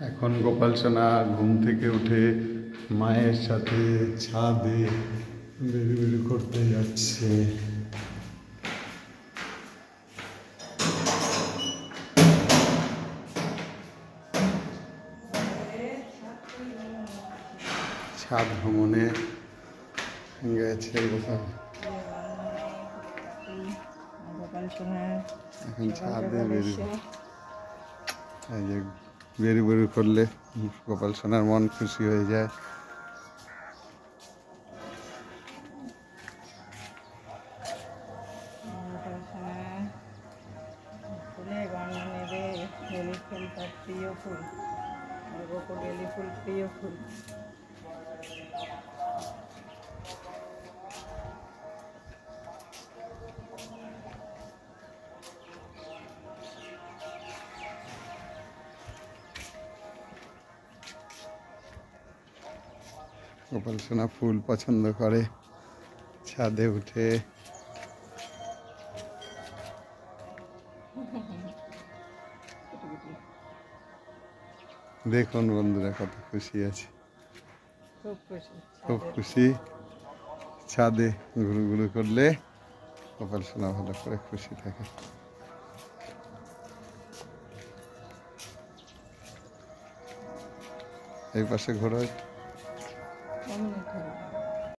এখন গোপাল সোনা ঘুম থেকে উঠে মায়ের সাথে ছাদে বেরু করতে যাচ্ছে। ছাদ ভ্রমণে গেছে গোপাল সোনা। এখন ছাদে বেরু করলে গোপাল সোনার মন খুশি হয়ে যায়। ফুলে গন্ধ নেবে, বেলি ফুল তার প্রিয় ফুল, বেলি ফুল প্রিয় ফুল। গোপাল সোনা ফুল পছন্দ করে। ছাদে উঠে দেখুন বন্ধুরা কত খুশি আছে, খুব খুশি। ছাদে ঘুরু করলে গোপাল সোনা ভালো করে খুশি থাকে। এই পাশে ঘোরা।